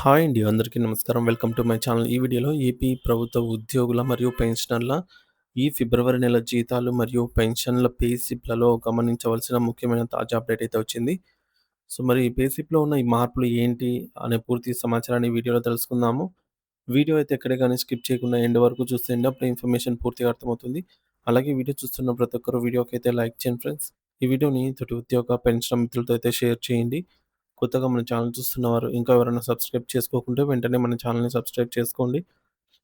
Hi అండి. అందరికీ నమస్కారం. Welcome to my channel. ఈ వీడియోలో ఏపీ ప్రభుత్వ ఉద్యోగుల మరియు పెన్షనర్ల ఈ ఫిబ్రవరి నెల జీతాలు మరియు పెన్షన్ల పే స్లిప్‌లలో గమనించవలసిన ముఖ్యమైన తాజా అప్డేట్ అయితే వచ్చింది. మరి ఈ పే స్లిప్‌లో ఉన్న ఈ మార్పులు ఏంటి అనే పూర్తి సమాచారాన్ని ఈ వీడియోలో తెలుసుకుందాము. వీడియో అయితే ఎక్కడ గాని స్కిప్ చేయకుండా ఎండ్ వరకు చూసేయండి. అప్పుడే ఇన్ఫర్మేషన్ పూర్తిగా అర్థమవుతుంది. అలాగే వీడియో చూస్తున్న ప్రతి ఒక్కరు వీడియోకైతే లైక్ చేయండి ఫ్రెండ్స్. ఈ వీడియోని తోటి ఉద్యోగ, పెన్షన్ మిత్రులతో అయితే షేర్ చేయండి. కొత్తగా మన ఛానల్ చూస్తున్నవారు ఇంకా ఎవరైనా సబ్స్క్రైబ్ చేసుకోకుంటే వెంటనే మన ఛానల్‌ని సబ్స్క్రైబ్ చేసుకోండి.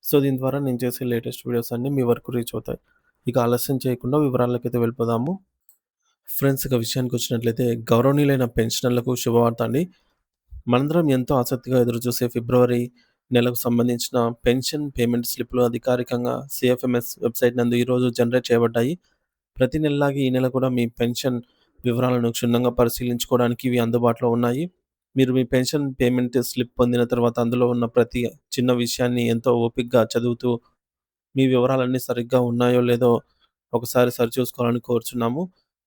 సో, దీని ద్వారా నేను చేసే లేటెస్ట్ వీడియోస్ అన్నీ మీ వరకు రీచ్ అవుతాయి. ఇక ఆలస్యం చేయకుండా వివరాలకైతే వెళ్ళిపోదాము. ఫ్రెండ్స్ ఇక విషయానికొచ్చినట్లయితే గౌరవనీయులైన పెన్షనర్లకు శుభవార్త అండి. మనందరం ఎంతో ఆసక్తిగా ఎదురుచూసే ఫిబ్రవరి నెలకు సంబంధించిన పెన్షన్ పేమెంట్ స్లిప్‌లు అధికారికంగా సీఎఫ్ఎంఎస్ వెబ్‌సైట్ నందు ఈరోజు జనరేట్ చేయబడ్డాయి. ప్రతి నెలలాగే ఈ నెల కూడా మీ పెన్షన్ వివరాలను క్షుణ్ణంగా పరిశీలించుకోవడానికి ఇవి అందుబాటులో ఉన్నాయి. మీరు మీ పెన్షన్ పేమెంట్ స్లిప్ పొందిన తర్వాత అందులో ఉన్న ప్రతి చిన్న విషయాన్ని ఎంతో ఓపికగా చదువుతూ మీ వివరాలన్నీ సరిగ్గా ఉన్నాయో లేదో ఒకసారి సరిచూసుకోవాలని కోరుచున్నాము.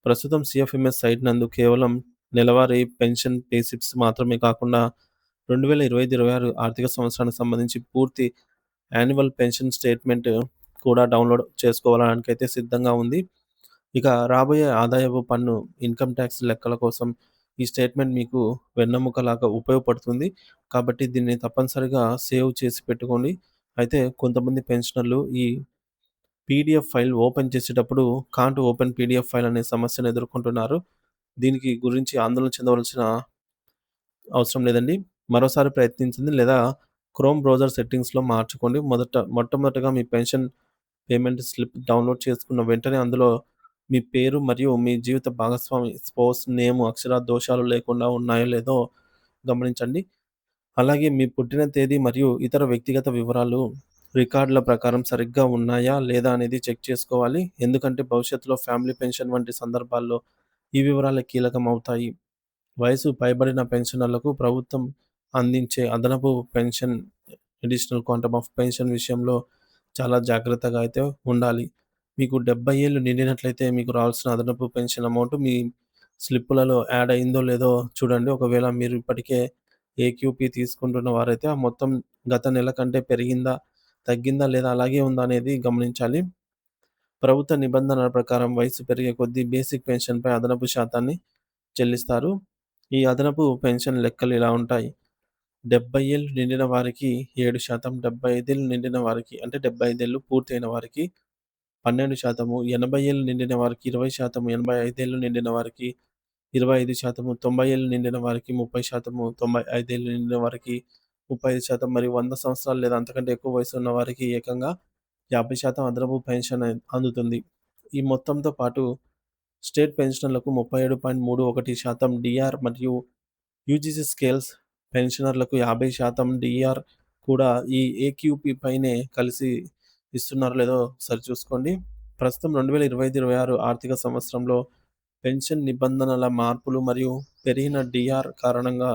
ప్రస్తుతం సీఎఫ్ఎంఎస్ సైట్ నందు కేవలం నెలవారీ పెన్షన్ పే స్లిప్స్ మాత్రమే కాకుండా 2025, 26 ఆర్థిక సంవత్సరానికి సంబంధించి పూర్తి యాన్యువల్ పెన్షన్ స్టేట్‌మెంట్ కూడా డౌన్‌లోడ్ చేసుకోవడానికైతే సిద్ధంగా ఉంది. ఇక రాబోయే ఆదాయపు పన్ను ఇన్‌కమ్ టాక్స్ లెక్కల కోసం ఈ స్టేట్‌మెంట్ మీకు వెన్నెముకలాగా ఉపయోగపడుతుంది. కాబట్టి దీన్ని తప్పనిసరిగా సేవ్ చేసి పెట్టుకోండి. అయితే కొంతమంది పెన్షనర్లు ఈ పీడీఎఫ్ ఫైల్ ఓపెన్ చేసేటప్పుడు కాంట్ ఓపెన్ పీడీఎఫ్ ఫైల్ అనే సమస్యను ఎదుర్కొంటున్నారు. దీనికి గురించి ఆందోళన చెందవలసిన అవసరం లేదండి. మరోసారి ప్రయత్నించండి లేదా క్రోమ్ బ్రౌజర్ సెట్టింగ్స్‌లో మార్చుకోండి. మొట్టమొదటగా మీ పెన్షన్ పేమెంట్ స్లిప్ డౌన్‌లోడ్ చేసుకున్న వెంటనే అందులో మీ పేరు మరియు మీ జీవిత భాగస్వామి స్పౌస్ నేమ్ అక్షర దోషాలు లేకుండా ఉన్నాయో లేదో గమనించండి. అలాగే మీ పుట్టిన తేదీ మరియు ఇతర వ్యక్తిగత వివరాలు రికార్డుల ప్రకారం సరిగ్గా ఉన్నాయా లేదా అనేది చెక్ చేసుకోవాలి. ఎందుకంటే భవిష్యత్తులో ఫ్యామిలీ పెన్షన్ వంటి సందర్భాల్లో ఈ వివరాలే కీలకమవుతాయి. వయసు పైబడిన పెన్షనర్లకు ప్రభుత్వం అందించే అదనపు pension additional quantum of pension విషయంలో చాలా జాగ్రత్తగా అయితే ఉండాలి. మీకు 70 ఏళ్ళు నిండినట్లయితే మీకు రావాల్సిన అదనపు పెన్షన్ అమౌంట్ మీ స్లిప్పులలో యాడ్ అయిందో లేదో చూడండి. ఒకవేళ మీరు ఇప్పటికే ఏక్యూపీ తీసుకుంటున్న వారైతే ఆ మొత్తం గత నెల కంటే పెరిగిందా, తగ్గిందా లేదా అలాగే ఉందా అనేది గమనించాలి. ప్రభుత్వ నిబంధనల ప్రకారం వయసు పెరిగే కొద్దీ బేసిక్ పెన్షన్‌పై అదనపు శాతాన్ని చెల్లిస్తారు. ఈ అదనపు పెన్షన్ లెక్కలు ఇలా ఉంటాయి. 70 ఏళ్ళు నిండిన వారికి 7%, 75 ఏళ్ళు నిండిన వారికి అంటే 75 ఏళ్ళు పూర్తయిన వారికి 12%, 80 ఏళ్ళు నిండిన వారికి 20%, 85 ఏళ్ళు నిండిన వారికి 25%, 90 ఏళ్ళు నిండిన వారికి 30%, 95 ఏళ్ళు నిండిన వారికి 35% మరియు 100 సంవత్సరాలు లేదా అంతకంటే ఎక్కువ వయసు ఉన్న వారికి ఏకంగా 50% అదనపు పెన్షన్ అందుతుంది. ఈ మొత్తంతో పాటు స్టేట్ పెన్షనర్లకు 37.31% డీఆర్ మరియు యూజీసీ స్కేల్స్ పెన్షనర్లకు 50% డీఆర్ కూడా ఈ ఏక్యూపీ పైనే కలిసి ఇస్తున్నారో లేదో సరిచూసుకోండి. ప్రస్తుతం 2025, 26 ఆర్థిక సంవత్సరంలో పెన్షన్ నిబంధనల మార్పులు మరియు పెరిగిన డీఆర్ కారణంగా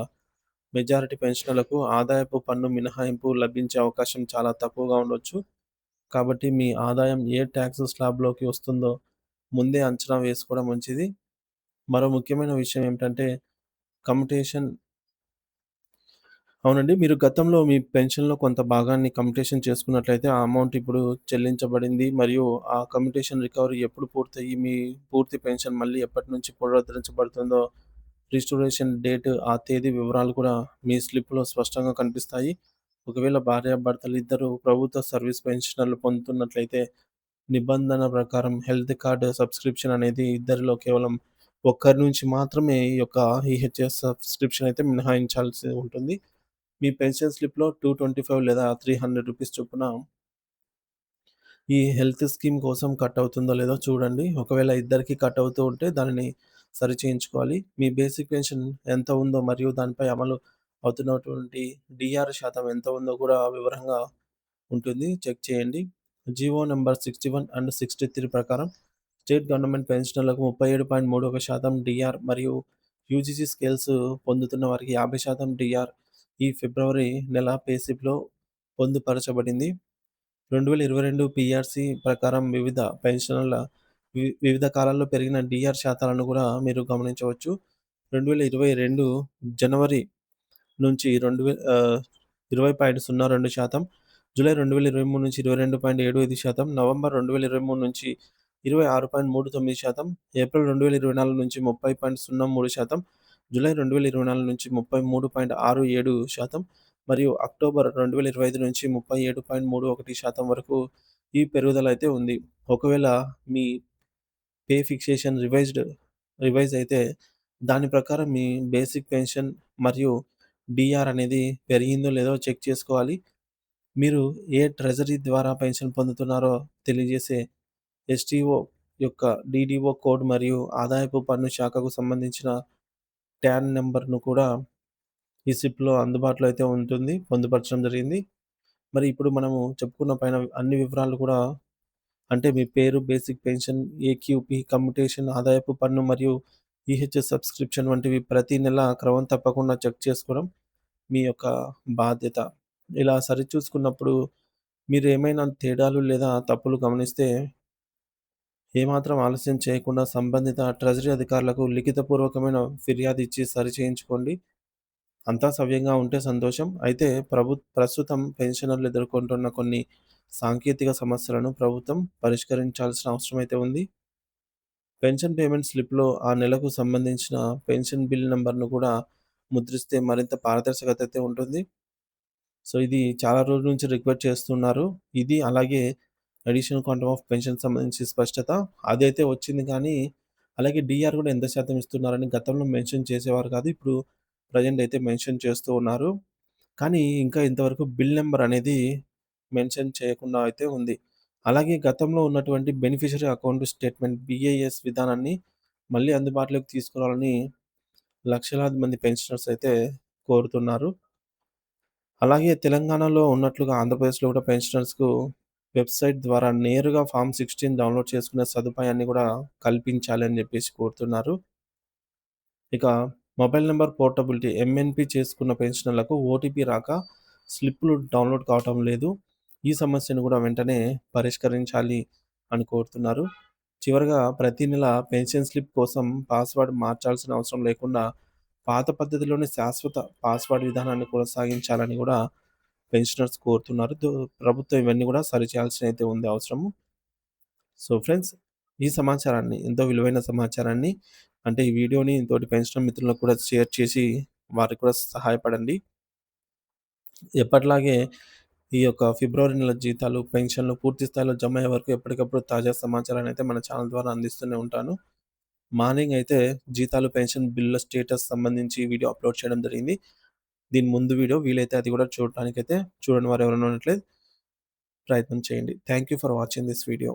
మెజారిటీ పెన్షనర్లకు ఆదాయపు పన్ను మినహాయింపు లభించే అవకాశం చాలా తక్కువగా ఉండొచ్చు. కాబట్టి మీ ఆదాయం ఏ టాక్స్ స్లాబ్‌లోకి వస్తుందో ముందే అంచనా వేసుకోవడం మంచిది. మరో ముఖ్యమైన విషయం ఏమిటంటే కమ్యుటేషన్ అవునండి. మీరు గతంలో మీ పెన్షన్‌లో కొంత భాగాన్ని కమ్యుటేషన్ చేసుకున్నట్లయితే ఆ అమౌంట్ ఇప్పుడు చెల్లించబడింది. మరియు ఆ కమ్యుటేషన్ రికవరీ ఎప్పుడు పూర్తయ్యి మీ పూర్తి పెన్షన్ మళ్ళీ ఎప్పటి నుంచి పునరుద్ధరించబడుతుందో రిస్టోరేషన్ డేట్, ఆ తేదీ వివరాలు కూడా మీ స్లిప్‌లో స్పష్టంగా కనిపిస్తాయి. ఒకవేళ భార్యాభర్తలు ఇద్దరూ ప్రభుత్వ సర్వీస్ పెన్షన్‌లు పొందుతున్నట్లయితే నిబంధన ప్రకారం హెల్త్ కార్డ్ సబ్స్క్రిప్షన్ అనేది ఇద్దరిలో కేవలం ఒక్కరి నుంచి మాత్రమే ఈ యొక్క ఈహెచ్ఎస్ సబ్స్క్రిప్షన్ అయితే మినహాయించాల్సి ఉంటుంది. మీ పెన్షన్ స్లిప్‌లో 225 లేదా రూ. 300 చొప్పున ఈ హెల్త్ స్కీమ్ కోసం కట్ అవుతుందో లేదో చూడండి. ఒకవేళ ఇద్దరికీ కట్ అవుతూ ఉంటే దానిని సరిచేయించుకోవాలి. మీ బేసిక్ పెన్షన్ ఎంత ఉందో మరియు దానిపై అమలు అవుతున్నటువంటి డీఆర్ శాతం ఎంత ఉందో కూడా వివరంగా ఉంటుంది. చెక్ చేయండి. జీవో నంబర్ 61 అండ్ 63 ప్రకారం స్టేట్ గవర్నమెంట్ పెన్షనర్లకు 37.31% డీఆర్ మరియు యూజీసీ స్కేల్స్ పొందుతున్న వారికి 50% డీఆర్ ఈ ఫిబ్రవరి నెల పే స్లిప్‌లో పొందుపరచబడింది. 2022 పీఆర్సీ ప్రకారం వివిధ పెన్షనర్ల వివిధ కాలాల్లో పెరిగిన డీఆర్ శాతాలను కూడా మీరు గమనించవచ్చు. 2022 జనవరి నుంచి 20.02%, జూలై 2023 నుంచి 22.75%, నవంబర్ 2023 నుంచి 26.39%, ఏప్రిల్ 2024 నుంచి 30.03%, జూలై 2024 నుంచి 33.67% మరియు అక్టోబర్ 2025 నుంచి 37.31% వరకు ఈ పెరుగుదల అయితే ఉంది. ఒకవేళ మీ పే ఫిక్సేషన్ రివైజ్ అయితే దాని ప్రకారం మీ బేసిక్ పెన్షన్ మరియు డీఆర్ అనేది పెరిగిందో లేదో చెక్ చేసుకోవాలి. మీరు ఏ ట్రెజరీ ద్వారా పెన్షన్ పొందుతున్నారో తెలియజేసే ఎస్టీఓ యొక్క డీడీఓ కోడ్ మరియు ఆదాయపు పన్ను శాఖకు సంబంధించిన ట్యాన్ నెంబర్‌ను కూడా ఈ స్లిప్‌లో అందుబాటులో అయితే ఉంటుంది. పొందుపరచడం జరిగింది. మరి ఇప్పుడు మనము చెప్పుకున్న పైన అన్ని వివరాలు కూడా అంటే మీ పేరు, బేసిక్ పెన్షన్, ఏక్యూపీ, కమ్యుటేషన్, ఆదాయపు పన్ను మరియు ఈహెచ్ఎస్ సబ్స్క్రిప్షన్ వంటివి ప్రతి నెల క్రమం తప్పకుండా చెక్ చేసుకోవడం మీ యొక్క బాధ్యత. ఇలా సరిచూసుకున్నప్పుడు మీరు ఏమైనా తేడాలు లేదా తప్పులు గమనిస్తే ఏమాత్రం ఆలస్యం చేయకుండా సంబంధిత ట్రెజరీ అధికారులకు లిఖితపూర్వకమైన ఫిర్యాదు ఇచ్చి సరిచేయించుకోండి. అంతా సవ్యంగా ఉంటే సంతోషం. అయితే ప్రస్తుతం పెన్షనర్లు ఎదుర్కొంటున్న కొన్ని సాంకేతిక సమస్యలను ప్రభుత్వం పరిష్కరించాల్సిన అవసరం అయితే ఉంది. పెన్షన్ పేమెంట్ స్లిప్‌లో ఆ నెలకు సంబంధించిన పెన్షన్ బిల్ నంబర్‌ను కూడా ముద్రిస్తే మరింత పారదర్శకత అయితే ఉంటుంది. సో, ఇది చాలా రోజుల నుంచి రిక్వెస్ట్ చేస్తున్నారు. ఇది అలాగే అడిషనల్ క్వాంటమ్ ఆఫ్ పెన్షన్‌కి సంబంధించి స్పష్టత అదైతే వచ్చింది కానీ, అలాగే డీఆర్ కూడా ఎంత శాతం ఇస్తున్నారని గతంలో మెన్షన్ చేసేవారు కాదు. ఇప్పుడు ప్రెజెంట్ అయితే మెన్షన్ చేస్తూ ఉన్నారు. కానీ ఇంకా ఇంతవరకు బిల్ నంబర్ అనేది మెన్షన్ చేయకుండా అయితే ఉంది. అలాగే గతంలో ఉన్నటువంటి బెనిఫిషరీ అకౌంట్ స్టేట్మెంట్ బీఏఎస్ విధానాన్ని మళ్ళీ అందుబాటులోకి తీసుకురావాలని లక్షలాది మంది పెన్షనర్స్ అయితే కోరుతున్నారు. అలాగే తెలంగాణలో ఉన్నట్లుగా ఆంధ్రప్రదేశ్‌లో కూడా పెన్షనర్స్‌కు వెబ్‌సైట్ ద్వారా నేరుగా ఫార్మ్ 16 డౌన్‌లోడ్ చేసుకునే సదుపాయాన్ని కూడా కల్పించాలి అని చెప్పేసి కోరుతున్నారు. ఇక మొబైల్ నంబర్ పోర్టబిలిటీ ఎంఎన్‌పి చేసుకున్న పెన్షనర్లకు ఓటీపీ రాక స్లిప్పులు డౌన్‌లోడ్ కావటం లేదు. ఈ సమస్యను కూడా వెంటనే పరిష్కరించాలి అని కోరుతున్నారు. చివరగా ప్రతి నెల పెన్షన్ స్లిప్ కోసం పాస్వర్డ్ మార్చాల్సిన అవసరం లేకుండా పాత పద్ధతిలోనే శాశ్వత పాస్వర్డ్ విధానాన్ని కొనసాగించాలని కూడా పెన్షనర్స్ కోరుతున్నారు. ప్రభుత్వం ఇవన్నీ కూడా సరిచేయాల్సినయితే ఉంది అవసరము. సో ఫ్రెండ్స్, ఈ సమాచారాన్ని ఎంతో విలువైన సమాచారాన్ని అంటే ఈ వీడియోని తోటి పెన్షనర్ మిత్రులకు కూడా షేర్ చేసి వారికి కూడా సహాయపడండి. ఎప్పటిలాగే ఈ యొక్క ఫిబ్రవరి నెల జీతాలు, పెన్షన్‌లు పూర్తి స్థాయిలో జమ అయ్యే వరకు ఎప్పటికప్పుడు తాజా సమాచారాన్ని అయితే మన ఛానల్ ద్వారా అందిస్తూనే ఉంటాను. మార్నింగ్ అయితే జీతాలు, పెన్షన్ బిల్లుల స్టేటస్ సంబంధించి వీడియో అప్‌లోడ్ చేయడం జరిగింది. దీని ముందు వీడియో వీలైతే అది కూడా చూడటానికైతే చూడని వారు ఎవరైనా ఉన్నట్లయితే ప్రయత్నం చేయండి. Thank you for watching this video.